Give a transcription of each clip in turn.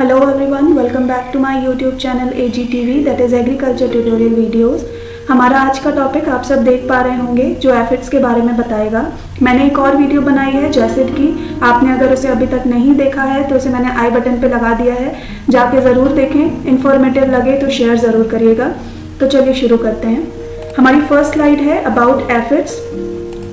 Hello everyone, welcome back to my YouTube channel AGTV, that is Agriculture Tutorial Videos। हमारा आज का topic आप सब देख पा रहे होंगे जो एफिड्स के बारे में बताएगा। मैंने एक और वीडियो बनाई है जैसिड की, आपने अगर उसे अभी तक नहीं देखा है तो उसे मैंने आई बटन पे लगा दिया है, जाके ज़रूर देखें। इन्फॉर्मेटिव लगे तो शेयर ज़रूर करिएगा। तो चलिए शुरू करते हैं। हमारी फर्स्ट स्लाइड है about aphids.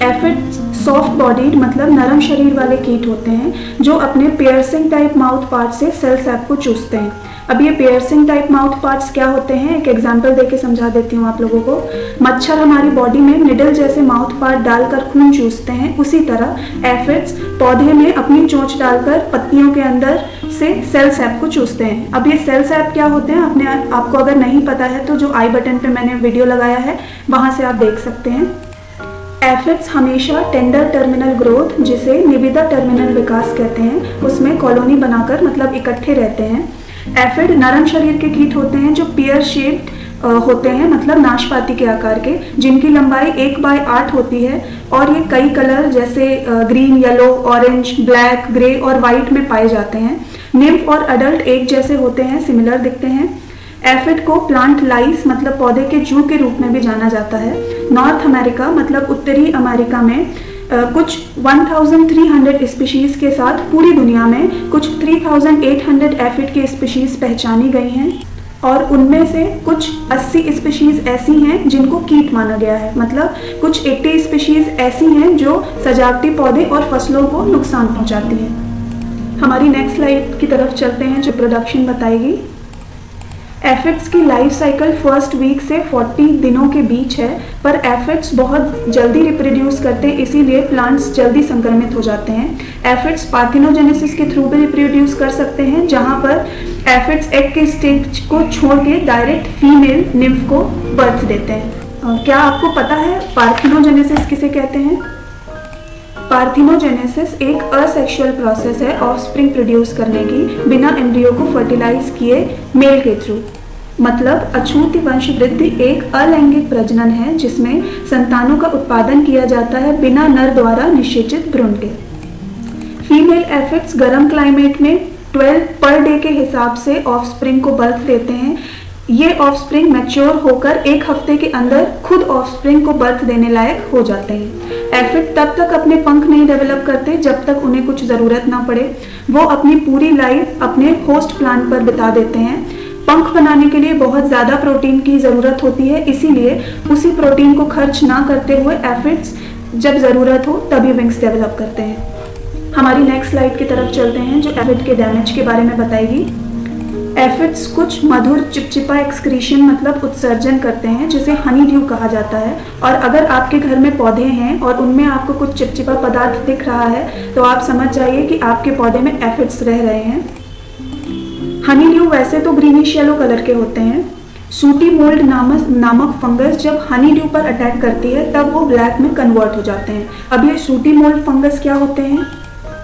Aphids soft bodied मतलब नरम शरीर वाले कीट होते हैं जो अपने पियर्सिंग टाइप माउथ पार्ट से सेल सैप को चूसते हैं। अब ये पियर्सिंग टाइप माउथ पार्ट्स क्या होते हैं, एक एग्जांपल देके समझा देती हूँ आप लोगों को। मच्छर हमारी बॉडी में निडल जैसे माउथ पार्ट डालकर खून चूसते हैं, उसी तरह एफिड्स पौधे में अपनी चोंच डालकर पत्तियों के अंदर से सेल सैप को चूसते हैं। अब ये सेल सैप क्या होते हैं आपको अगर नहीं पता है तो जो आई बटन पे मैंने वीडियो लगाया है वहां से आप देख सकते हैं। एफिड्स हमेशा टेंडर टर्मिनल ग्रोथ, जिसे निविदा टर्मिनल विकास कहते हैं, उसमें कॉलोनी बनाकर मतलब इकट्ठे रहते हैं। एफिड नरम शरीर के कीट होते हैं जो पियर शेप्ड होते हैं मतलब नाशपाती के आकार के, जिनकी लंबाई 1/8 होती है और ये कई कलर जैसे green, yellow, orange, black, grey और वाइट में पाए जाते हैं। निम्फ और अडल्ट एक जैसे होते हैं, सिमिलर दिखते हैं। एफिड को प्लांट लाइस मतलब पौधे के जू के रूप में भी जाना जाता है। नॉर्थ अमेरिका मतलब उत्तरी अमेरिका में कुछ 1300 स्पीशीज के साथ पूरी दुनिया में कुछ 3800 एफिड की स्पीशीज पहचानी गई हैं और उनमें से कुछ 80 स्पीशीज ऐसी हैं जिनको कीट माना गया है, मतलब कुछ 80 स्पीशीज ऐसी हैं जो सजावटी पौधे और फसलों को नुकसान पहुंचाती हैं। हमारी नेक्स्ट स्लाइड की तरफ चलते हैं जो प्रोडक्शन बताएगी। एफिड्स की लाइफ साइकिल फर्स्ट वीक से 40 दिनों के बीच है, पर एफिड्स बहुत जल्दी रिप्रोड्यूस करते हैं, इसीलिए प्लांट्स जल्दी संक्रमित हो जाते हैं। एफिड्स पार्थिनोजेनेसिस के थ्रू भी रिप्रोड्यूस कर सकते हैं, जहां पर एफिड्स एग के स्टेज को छोड़ के डायरेक्ट फीमेल निम्फ को बर्थ देते हैं। क्या आपको पता है पार्थिनोजेनेसिस किसे कहते हैं? पार्थिनोजेनेसिस एक असेक्सुअल प्रोसेस है ऑफस्प्रिंग प्रोड्यूस करने की बिना एम्ब्रियो को फर्टिलाइज किए मेल के थ्रू। मतलब अछूत वंश वृद्धि एक अलैंगिक प्रजनन है जिसमें संतानों का उत्पादन किया जाता है बिना नर द्वारा निषेचित भ्रूण के। फीमेल एफिड्स गर्म क्लाइमेट में 12 पर डे के हिसाब से ऑफस्प्रिंग को बर्थ देते हैं। ये ऑफस्प्रिंग मैच्योर होकर एक हफ्ते के अंदर खुद ऑफस्प्रिंग को बर्थ देने लायक हो जाते हैं। एफिड तब तक अपने पंख नहीं डेवलप करते जब तक उन्हें कुछ ज़रूरत ना पड़े। वो अपनी पूरी लाइफ अपने होस्ट प्लांट पर बिता देते हैं। पंख बनाने के लिए बहुत ज़्यादा प्रोटीन की ज़रूरत होती है, इसीलिए उसी प्रोटीन को खर्च ना करते हुए एफिड्स जब ज़रूरत हो तभी विंग्स डेवलप करते हैं। हमारी नेक्स्ट स्लाइड की तरफ चलते हैं जो एफिड के डैमेज के बारे में बताएगी। एफिड्स कुछ मधुर चिपचिपा एक्सक्रीशन मतलब उत्सर्जन करते हैं जिसे हनी ड्यू कहा जाता है, और अगर आपके घर में पौधे हैं और उनमें आपको कुछ चिपचिपा पदार्थ दिख रहा है तो आप समझ जाइए कि आपके पौधे में एफिड्स रह रहे हैं। हनी ड्यू वैसे तो ग्रीनिश येलो कलर के होते हैं। सूटी मोल्ड नामक फंगस जब हनी ड्यू पर अटैक करती है तब वो ब्लैक में कन्वर्ट हो जाते हैं। अब ये सूटी मोल्ड फंगस क्या होते हैं?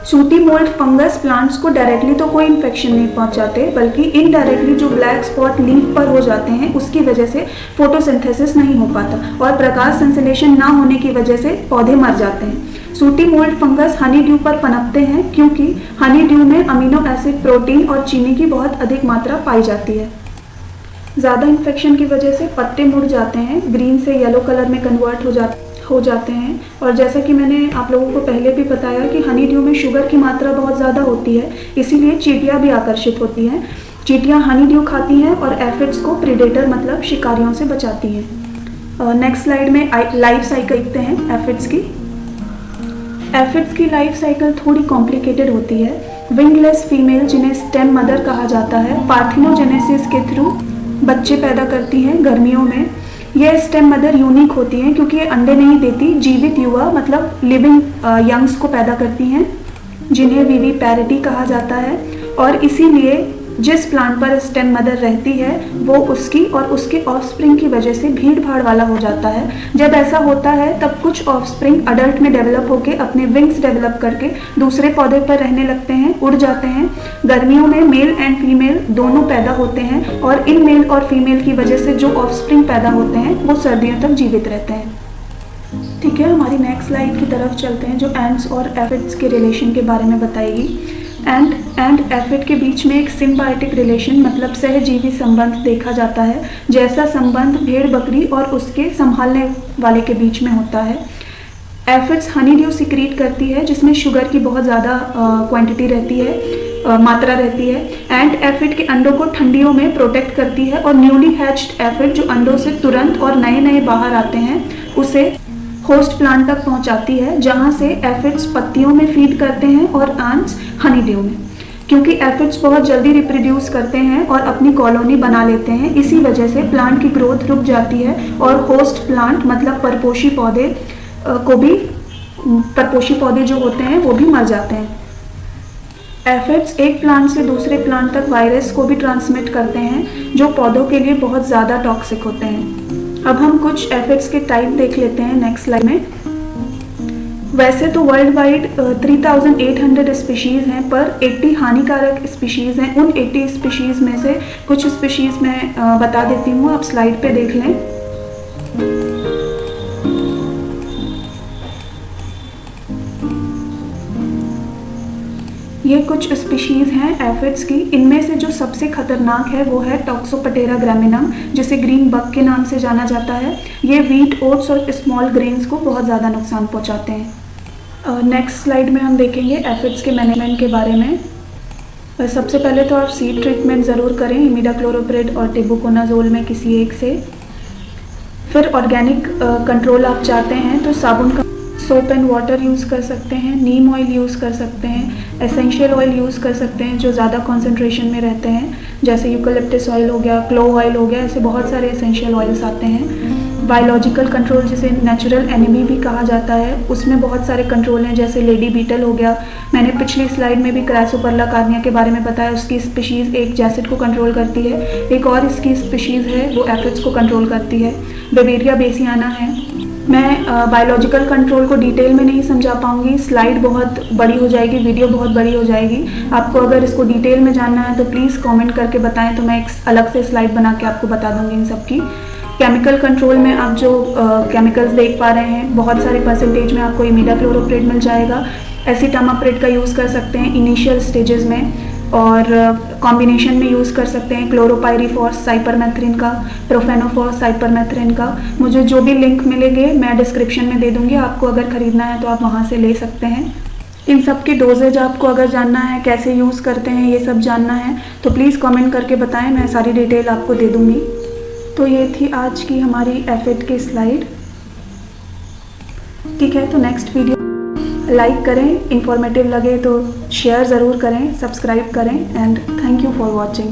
सूटी मोल्ड फंगस प्लांट्स को डायरेक्टली तो कोई इन्फेक्शन नहीं पहुंचाते, बल्कि इनडायरेक्टली जो ब्लैक स्पॉट लीफ पर हो जाते हैं उसकी वजह से फोटोसिंथेसिस नहीं हो पाता और प्रकाश संश्लेषण ना होने की वजह से पौधे मर जाते हैं। Sooty mould fungus Honey due पर पनपते हैं क्योंकि हनी ड्यू में अमीनो एसिड, प्रोटीन और चीनी की बहुत अधिक मात्रा पाई जाती है। ज़्यादा इन्फेक्शन की वजह से पत्ते मुड़ जाते हैं, ग्रीन से येलो कलर में कन्वर्ट हो जाते हैं। और जैसा कि मैंने आप लोगों को पहले भी बताया कि हनी ड्यू में शुगर की मात्रा बहुत ज़्यादा होती है, इसीलिए चींटियाँ भी आकर्षित होती हैं। चींटियाँ हनी ड्यू खाती हैं और एफिड्स को प्रीडेटर मतलब शिकारियों से बचाती हैं। नेक्स्ट स्लाइड में लाइफ साइकिल देखते हैं एफिड्स की। एफिड्स की लाइफ साइकिल थोड़ी कॉम्प्लिकेटेड होती है। विंगलेस फीमेल, जिन्हें स्टेम मदर कहा जाता है, पार्थिनोजेनेसिस के थ्रू बच्चे पैदा करती हैं गर्मियों में। यह स्टेम मदर यूनिक होती हैं क्योंकि ये अंडे नहीं देती, जीवित युवा मतलब लिविंग यंग्स को पैदा करती हैं जिन्हें विविपैरिटी कहा जाता है, और इसीलिए जिस प्लांट पर स्टेम मदर रहती है वो उसकी और उसके ऑफस्प्रिंग की वजह से भीड़ भाड़ वाला हो जाता है। जब ऐसा होता है तब कुछ ऑफस्प्रिंग अडल्ट में डेवलप होकर अपने विंग्स डेवलप करके दूसरे पौधे पर रहने लगते हैं, उड़ जाते हैं। गर्मियों में मेल एंड फीमेल दोनों पैदा होते हैं और इन मेल और फीमेल की वजह से जो ऑफस्प्रिंग पैदा होते हैं वो सर्दियों तक जीवित रहते हैं। ठीक है, हमारी नेक्स्ट स्लाइड की तरफ चलते हैं जो एंट्स और एफिड्स के रिलेशन के बारे में बताएगी। एंड एफिड के बीच में एक सिम्बायोटिक रिलेशन मतलब सहजीवी संबंध देखा जाता है, जैसा संबंध भेड़ बकरी और उसके संभालने वाले के बीच में होता है। एफिड्स हनी ड्यू सिक्रीट करती है जिसमें शुगर की बहुत ज़्यादा क्वांटिटी रहती है, मात्रा रहती है। एंड एफिड के अंडों को ठंडियों में प्रोटेक्ट करती है और न्यूली हैच्ड एफिड जो अंडों से तुरंत और नए नए बाहर आते हैं उसे होस्ट प्लांट तक पहुंचाती है, जहां से एफिड्स पत्तियों में फीड करते हैं और आंट्स हनी ड्यू में। क्योंकि एफिड्स बहुत जल्दी रिप्रोड्यूस करते हैं और अपनी कॉलोनी बना लेते हैं, इसी वजह से प्लांट की ग्रोथ रुक जाती है और होस्ट प्लांट मतलब परपोषी पौधे जो होते हैं वो भी मर जाते हैं। एफिड्स एक प्लांट से दूसरे प्लांट तक वायरस को भी ट्रांसमिट करते हैं जो पौधों के लिए बहुत ज़्यादा टॉक्सिक होते हैं। अब हम कुछ एफिड्स के टाइप देख लेते हैं नेक्स्ट स्लाइड में। वैसे तो वर्ल्ड वाइड 3800 स्पीशीज़ हैं, पर 80 हानिकारक स्पीशीज़ हैं। उन 80 स्पीशीज़ में से कुछ स्पीशीज़ मैं बता देती हूँ, आप स्लाइड पे देख लें। ये कुछ स्पीशीज़ हैं एफिड्स की। इनमें से जो सबसे खतरनाक है वो है टॉक्सोपटेरा ग्रामिनम, जिसे ग्रीन बग के नाम से जाना जाता है। ये व्हीट, ओट्स और स्मॉल ग्रेन्स को बहुत ज़्यादा नुकसान पहुंचाते हैं। नेक्स्ट स्लाइड में हम देखेंगे एफिड्स के मैनेजमेंट के बारे में। सबसे पहले तो आप सीड ट्रीटमेंट ज़रूर करें इमिडाक्लोरोप्रिड और टेबुकोनाजोल में किसी एक से। फिर ऑर्गेनिक कंट्रोल आप चाहते हैं तो साबुन का सोप एंड वाटर यूज़ कर सकते हैं, नीम ऑयल यूज़ कर सकते हैं, एसेंशियल ऑयल यूज़ कर सकते हैं जो ज़्यादा कॉन्सेंट्रेशन में रहते हैं, जैसे यूकलिप्टस ऑयल हो गया, क्लोव ऑयल हो गया, ऐसे बहुत सारे एसेंशियल ऑयल्स आते हैं। बायोलॉजिकल कंट्रोल जिसे नेचुरल एनिमी भी कहा जाता है, उसमें बहुत सारे कंट्रोल हैं, जैसे लेडी बीटल हो गया। मैंने पिछली स्लाइड में भी क्रासोपरला कार्निया के बारे में बताया, उसकी स्पीशीज़ एक जैसिड को कंट्रोल करती है, एक और इसकी स्पीशीज़ है वो एफिड्स को कंट्रोल करती है। बेवेरिया बेसियाना है। मैं बायोलॉजिकल कंट्रोल को डिटेल में नहीं समझा पाऊंगी, स्लाइड बहुत बड़ी हो जाएगी, वीडियो बहुत बड़ी हो जाएगी। आपको अगर इसको डिटेल में जानना है तो प्लीज़ कमेंट करके बताएं, तो मैं एक अलग से स्लाइड बना के आपको बता दूंगी इन सब की। केमिकल कंट्रोल में आप जो केमिकल्स देख पा रहे हैं, बहुत सारे परसेंटेज में आपको इमिडाक्लोरोप्रिड मिल जाएगा। एसिटामाप्रिड का यूज़ कर सकते हैं इनिशियल स्टेजेस में, और कॉम्बिनेशन में यूज़ कर सकते हैं क्लोरोपाइरीफॉस साइपरमेथ्रिन का, प्रोफेनोफॉस साइपरमेथ्रिन का। मुझे जो भी लिंक मिलेंगे मैं डिस्क्रिप्शन में दे दूँगी, आपको अगर ख़रीदना है तो आप वहाँ से ले सकते हैं। इन सब की डोजेज आपको अगर जानना है, कैसे यूज़ करते हैं, ये सब जानना है तो प्लीज़ कमेंट करके बताएं, मैं सारी डिटेल आपको दे दूँगी। तो ये थी आज की हमारी एफिड की स्लाइड। ठीक है, तो नेक्स्ट वीडियो लाइक करें, इंफॉर्मेटिव लगे तो शेयर ज़रूर करें, सब्सक्राइब करें and thank you for watching.